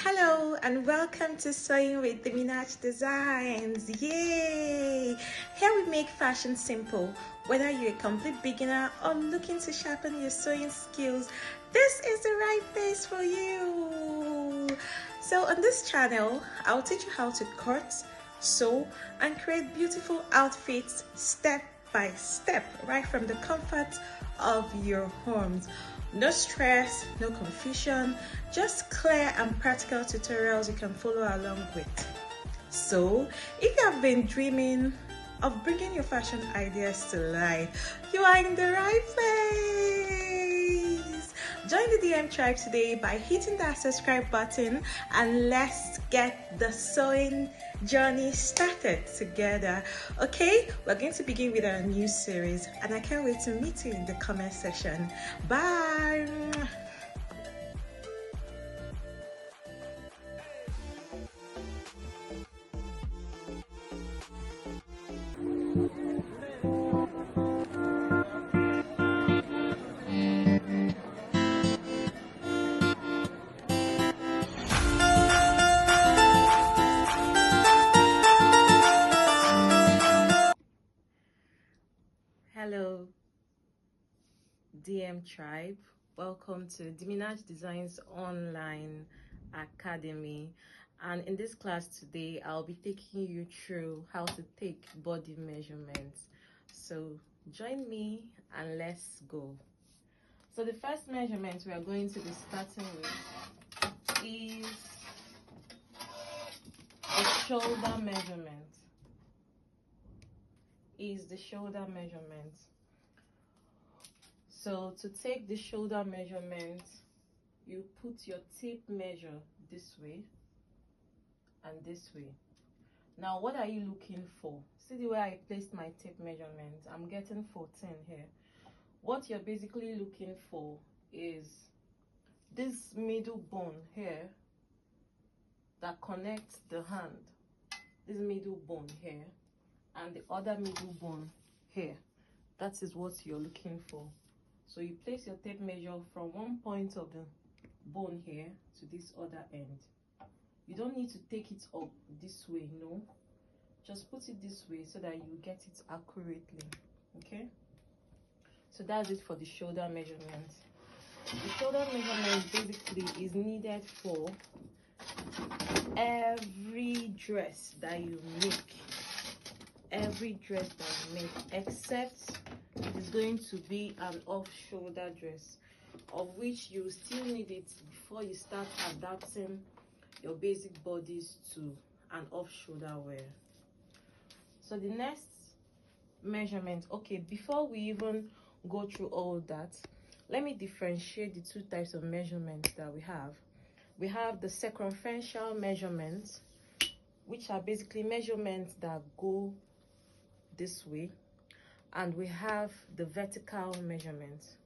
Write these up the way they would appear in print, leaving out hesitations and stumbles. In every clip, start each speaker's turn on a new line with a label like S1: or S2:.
S1: Hello and welcome to Sewing with the Minaj Designs. Yay! Here we make fashion simple. Whether you're a complete beginner or looking to sharpen your sewing skills, this is the right place for you. So on this channel, I'll teach you how to cut, sew, and create beautiful outfits step by step, right from the comfort of your homes. No stress, no confusion, just clear and practical tutorials you can follow along with. So, if you have been dreaming of bringing your fashion ideas to life, you are in the right place. Join the DM tribe today by hitting that subscribe button and let's get the sewing journey started together. Okay, we're going to begin with our new series and I can't wait to meet you in the comment section. Bye. Hello DM tribe, welcome to the Minaj Designs Online Academy, and in this class today I'll be taking you through how to take body measurements. So join me and let's go. So the first measurement we are going to be starting with is the shoulder measurement. So to take the shoulder measurement, you put your tape measure this way and this way. Now what are you looking for? See the way I placed my tape measurement, I'm getting 14 here. What you're basically looking for is this middle bone here that connects the hand, this middle bone here, and the other middle bone here. That is what you're looking for. So you place your tape measure from one point of the bone here to this other end. You don't need to take it up this way, no. Just put it this way so that you get it accurately, okay? So that's it for the shoulder measurement. The shoulder measurement basically is needed for every dress that you make. Except it's going to be an off-shoulder dress, of which you still need it before you start adapting your basic bodies to an off-shoulder wear. So the next measurement, okay, before we even go through all that, let me differentiate the two types of measurements that we have. We have the circumferential measurements, which are basically measurements that go this way, and we have the vertical measurements,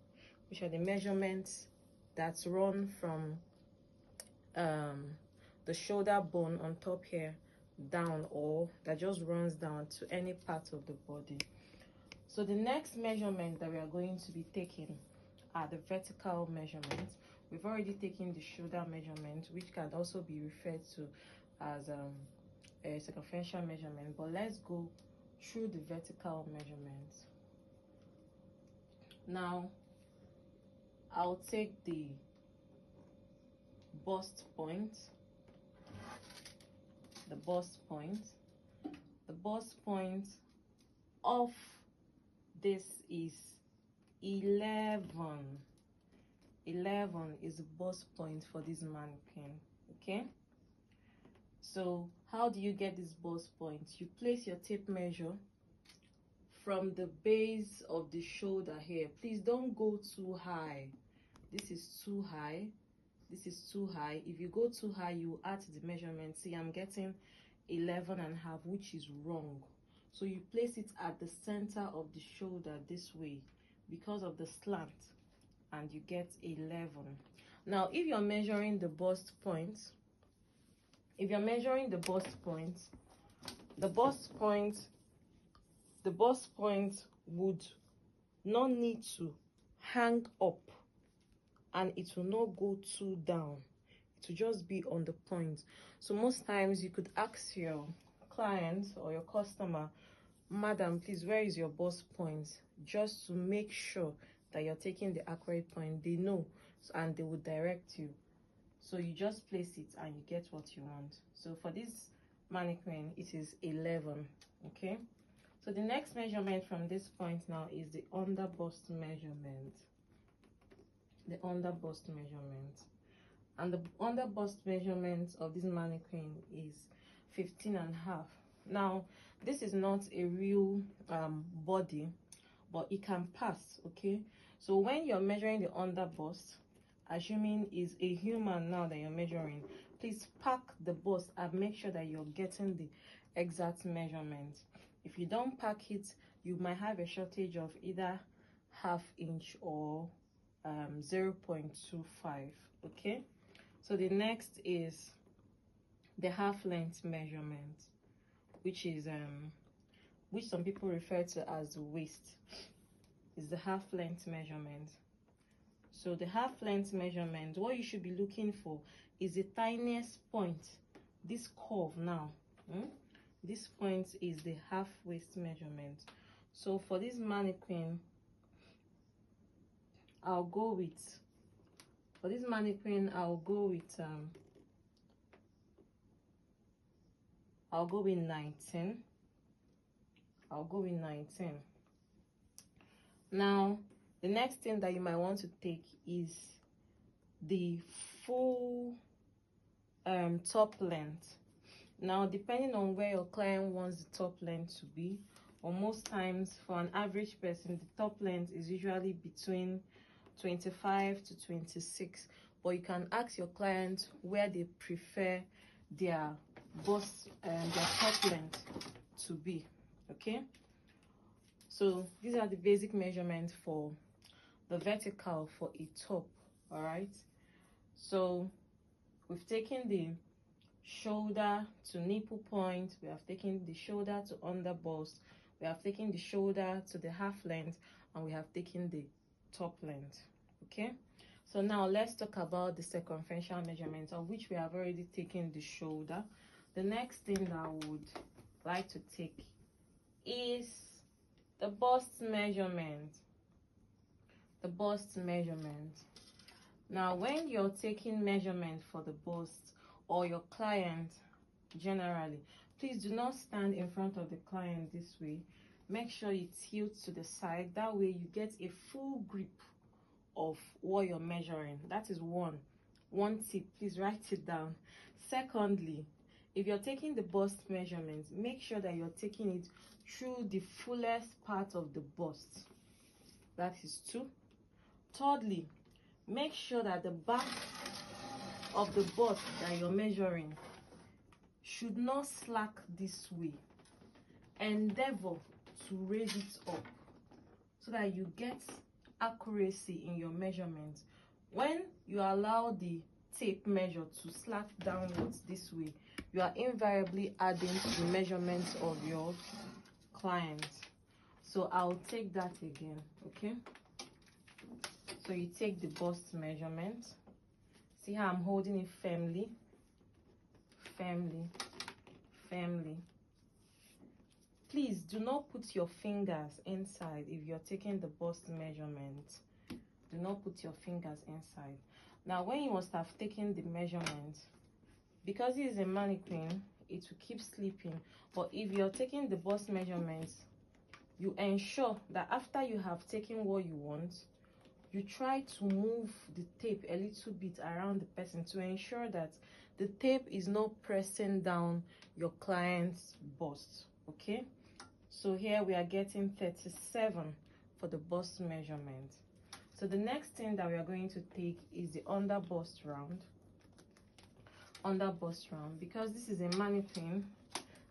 S1: which are the measurements that run from the shoulder bone on top here down, or that just runs down to any part of the body. So the next measurement that we are going to be taking are the vertical measurements. We've already taken the shoulder measurement, which can also be referred to as a circumferential measurement, but let's go through the vertical measurements. Now I'll take the bust point. The bust point of this is 11. 11 is the bust point for this mannequin, okay? So how do you get this bust point? You place your tape measure from the base of the shoulder here. Please don't go too high. This is too high. This is too high. If you go too high, you add to the measurement. See, I'm getting 11 and a half, which is wrong. So you place it at the center of the shoulder this way because of the slant, and you get 11. Now if you're measuring the bust point, the bust point would not need to hang up, and it will not go too down. to just be on the point. So most times you could ask your client or your customer, madam, please, where is your bust point, just to make sure that you're taking the accurate point. They know, and they will direct you. So you just place it and you get what you want. So for this mannequin, it is 11. Okay, so the next measurement from this point now is the underbust measurement. The underbust measurement. And the underbust measurement of this mannequin is 15.5. Now, this is not a real body, but it can pass. Okay, so when you're measuring the underbust, assuming is a human now that you're measuring, please pack the bust and make sure that you're getting the exact measurement. If you don't pack it, you might have a shortage of either ½ inch or 0.25. okay, so the next is the half length measurement, which is which some people refer to as the waist. Is the half length measurement. So the half length measurement, what you should be looking for is the tiniest point, this curve now. This point is the half waist measurement. So for this mannequin, I'll go with 19. Now, the next thing that you might want to take is the full top length. Now, depending on where your client wants the top length to be, or most times for an average person, the top length is usually between 25 to 26. But you can ask your client where they prefer their bust and their top length to be. Okay, so these are the basic measurements for the vertical for a top. All right, so we've taken the shoulder to nipple point, we have taken the shoulder to under bust, we have taken the shoulder to the half length, and we have taken the top length. Okay, so now let's talk about the circumferential measurements, of which we have already taken the shoulder. The next thing that I would like to take is the bust measurement. The bust measurement. Now, when you're taking measurement for the bust, or your client generally, please do not stand in front of the client this way. Make sure you tilt to the side. That way you get a full grip of what you're measuring. That is one tip. Please write it down. Secondly, if you're taking the bust measurement, make sure that you're taking it through the fullest part of the bust. That is 2. Thirdly, make sure that the back of the bust that you're measuring should not slack this way. Endeavor to raise it up so that you get accuracy in your measurements. When you allow the tape measure to slack downwards this way, you are invariably adding to the measurements of your client. So I'll take that again. Okay, so you take the bust measurement. See how I'm holding it firmly, firmly. Please do not put your fingers inside if you're taking the bust measurement. Do not put your fingers inside. Now, when you must have taken the measurement, because it is a mannequin, it will keep slipping. But if you're taking the bust measurements, you ensure that after you have taken what you want, you try to move the tape a little bit around the person to ensure that the tape is not pressing down your client's bust. Okay, so here we are getting 37 for the bust measurement. So the next thing that we are going to take is the under bust round. Under bust round, because this is a mannequin,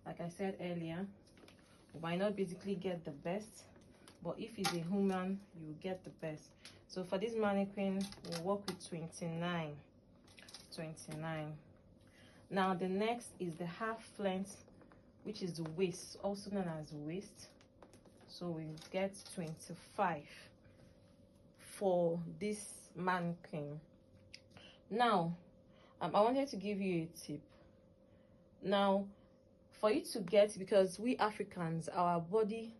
S1: like I said earlier, we might not basically get the best, but if it's a human, you get the best. So for this mannequin, we'll work with 29. Now the next is the half length, which is the waist, also known as the waist. So we get 25 for this mannequin. Now I wanted to give you a tip. Now, for you to get, because we Africans, our body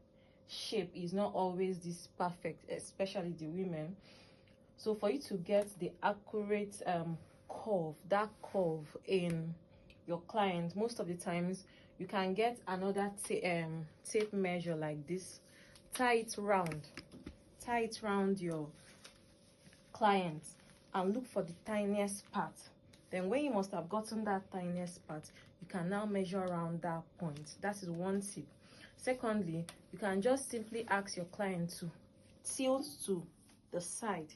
S1: shape is not always this perfect, especially the women. So for you to get the accurate curve, that curve in your client, most of the times you can get another tape measure like this, tie it round your client and look for the tiniest part. Then when you must have gotten that tiniest part, you can now measure around that point. That is one tip. Secondly, you can just simply ask your client to tilt to the side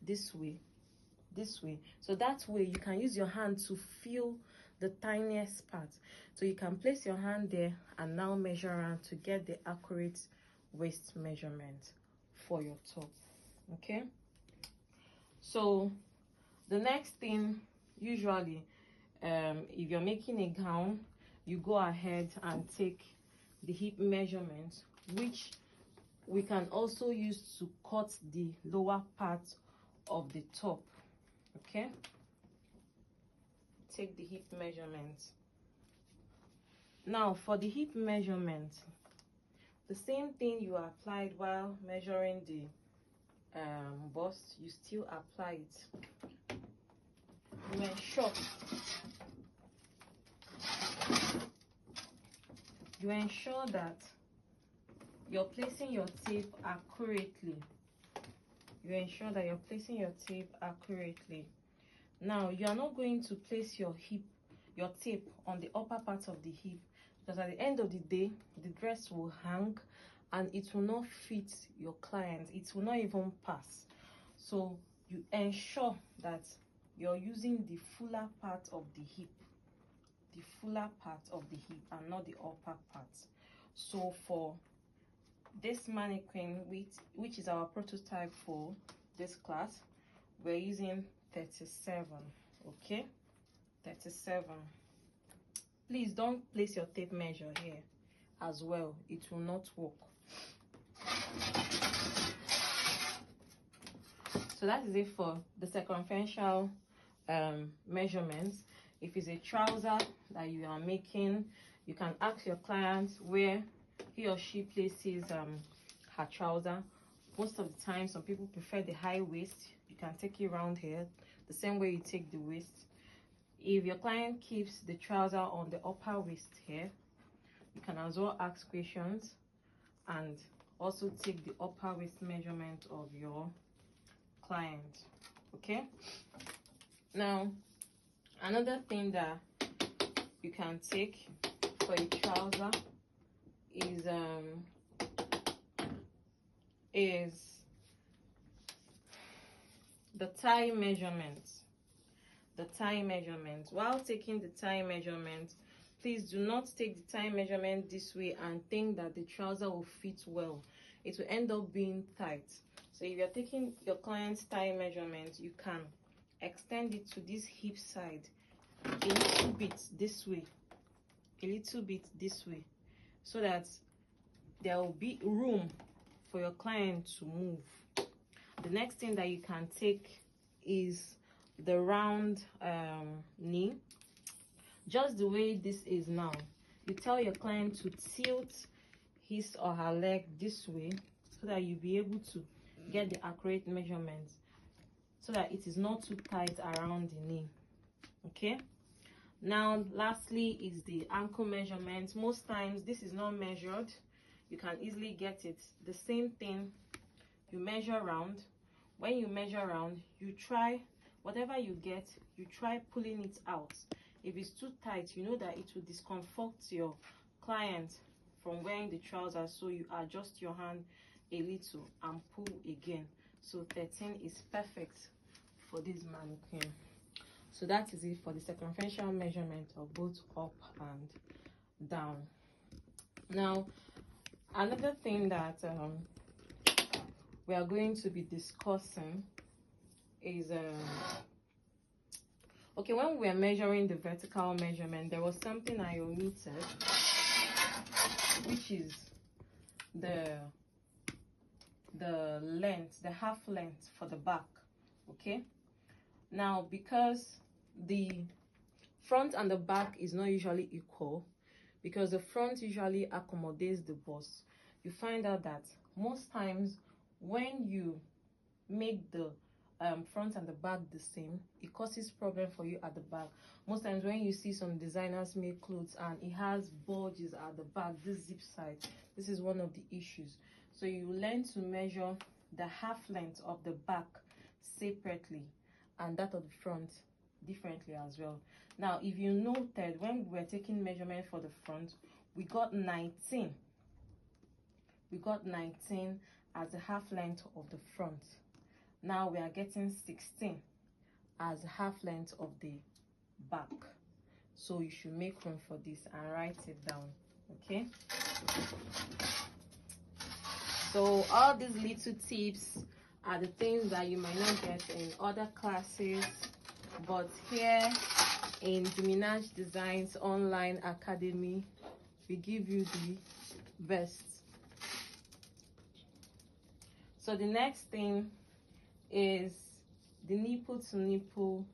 S1: this way. So that way you can use your hand to feel the tiniest part. So you can place your hand there and now measure around to get the accurate waist measurement for your top. Okay, so the next thing, usually if you're making a gown, you go ahead and take the hip measurement, which we can also use to cut the lower part of the top. Okay, take the hip measurement. Now for the hip measurement, the same thing you applied while measuring the bust, you still apply it. You ensure that you're placing your tape accurately. Now you are not going to place your tape on the upper part of the hip, because at the end of the day the dress will hang and it will not fit your client, it will not even pass. So you ensure that you're using the fuller part of the hip, and not the upper part. So for this mannequin, which is our prototype for this class, we're using 37. Okay, 37. Please don't place your tape measure here as well, it will not work. So that is it for the circumferential measurements. If it's a trouser that you are making, you can ask your client where he or she places her trouser. Most of the time, some people prefer the high waist. You can take it around here the same way you take the waist. If your client keeps the trouser on the upper waist here, you can as well ask questions and also take the upper waist measurement of your client. Okay, now another thing that you can take for a trouser is the tie measurement. While taking the tie measurement, please do not take the tie measurement this way and think that the trouser will fit well. It will end up being tight. So if you're taking your client's tie measurement, you can extend it to this hip side a little bit this way, so that there will be room for your client to move. The next thing that you can take is the round knee, just the way this is now. You tell your client to tilt his or her leg this way so that you'll be able to get the accurate measurements, so that it is not too tight around the knee. Okay, now lastly is the ankle measurement. Most times this is not measured, you can easily get it. The same thing, you measure round. When you measure round, you try whatever you get, you try pulling it out. If it's too tight, you know that it will discomfort your client from wearing the trousers, so you adjust your hand a little and pull again. So 13 is perfect for this mannequin. So that is it for the circumferential measurement of both up and down. Now another thing that we are going to be discussing is okay, when we were measuring the vertical measurement, there was something I omitted, which is the length, the half length for the back. Okay, now because the front and the back is not usually equal, because the front usually accommodates the bust. You find out that most times when you make the front and the back the same, it causes problem for you at the back. Most times when you see some designers make clothes and it has bulges at the back, this zip side, this is one of the issues. So you learn to measure the half length of the back separately and that of the front differently as well. Now, if you noted, when we were taking measurement for the front, we got 19 as the half length of the front. Now we are getting 16 as the half length of the back. So you should make room for this and write it down, okay? So all these little tips are the things that you might not get in other classes, but here in the Minaj Designs Online Academy, we give you the best. So the next thing is the nipple to nipple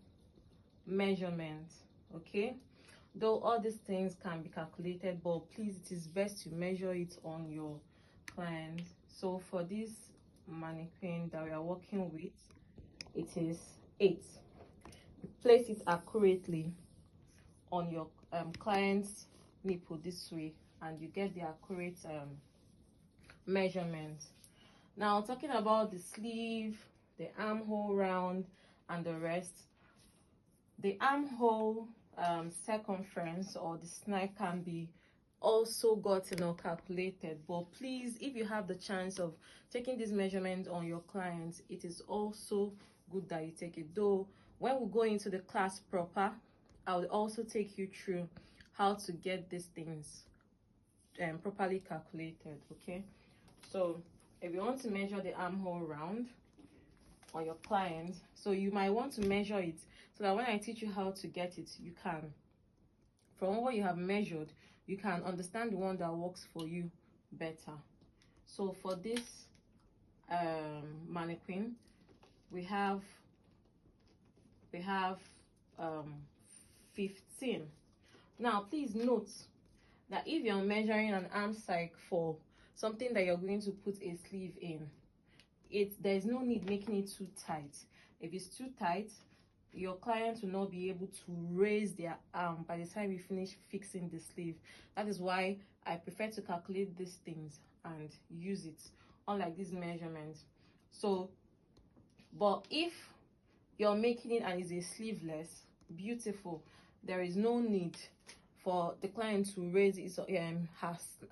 S1: measurement, okay? Though all these things can be calculated, but please, it is best to measure it on your client. So for this mannequin that we are working with, it is 8. Place it accurately on your client's nipple this way, and you get the accurate measurement. Now, talking about the sleeve, the armhole round, and the rest, the armhole circumference or the snag can be also gotten or calculated, but please, if you have the chance of taking this measurement on your clients, it is also good that you take it. Though when we go into the class proper, I will also take you through how to get these things properly calculated, okay? So if you want to measure the armhole round on your client, so you might want to measure it so that when I teach you how to get it, you can, from what you have measured, you can understand the one that works for you better. So for this mannequin, we have 15. Now please note that if you're measuring an arm cycle for something that you're going to put a sleeve in, there's no need making it too tight. If it's too tight, your client will not be able to raise their arm by the time you finish fixing the sleeve. That is why I prefer to calculate these things and use it, unlike these measurements. So, but if you're making it and it's a sleeveless, beautiful, there is no need for the client to raise his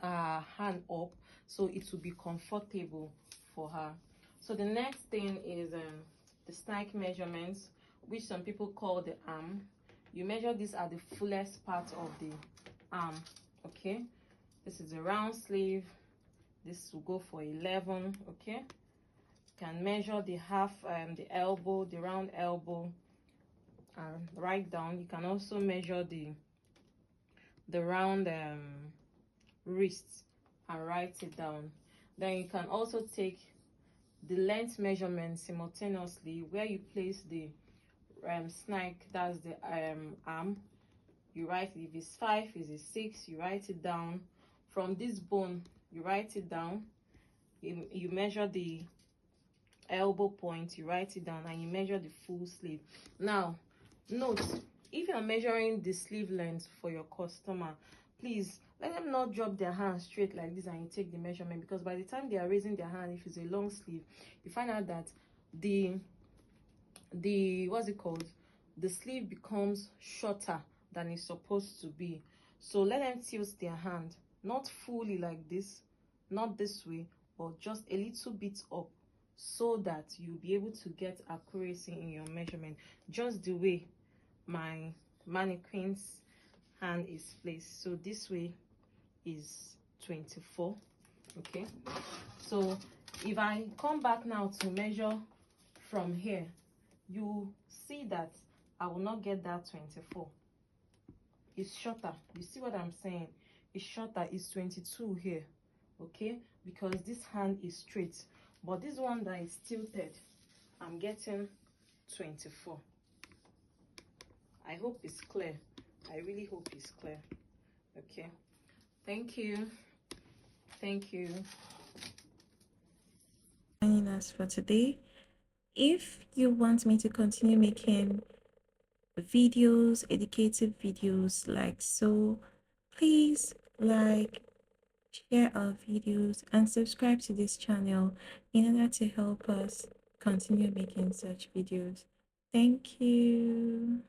S1: hand up, so it will be comfortable for her. So the next thing is the snag measurements, which some people call the arm. You measure this at the fullest part of the arm, okay? This is a round sleeve. This will go for 11, okay? You can measure the half, the elbow, the round elbow, and write down. You can also measure the round wrist and write it down. Then you can also take the length measurement simultaneously, where you place the snag, that's the arm. You write if it's 5, if it's 6, you write it down. From this bone, you write it down. You measure the elbow point, you write it down, and you measure the full sleeve. Now note, if you're measuring the sleeve length for your customer, please let them not drop their hand straight like this and you take the measurement, because by the time they are raising their hand, if it's a long sleeve, you find out that the what's it called, the sleeve becomes shorter than it's supposed to be. So let them tilt their hand, not fully like this, not this way, but just a little bit up, so that you'll be able to get accuracy in your measurement, just the way my mannequin's hand is placed. So this way is 24, okay? So if I come back now to measure from here, you see that I will not get that 24. It's shorter. You see what I'm saying? It's shorter. It's 22 here, okay? Because this hand is straight, but this one that is tilted, I'm getting 24. I hope it's clear. I really hope it's clear. Okay, thank you. Thank you.
S2: Joining us for today. If you want me to continue making videos, educative videos like so, please like, share our videos, and subscribe to this channel in order to help us continue making such videos. Thank you.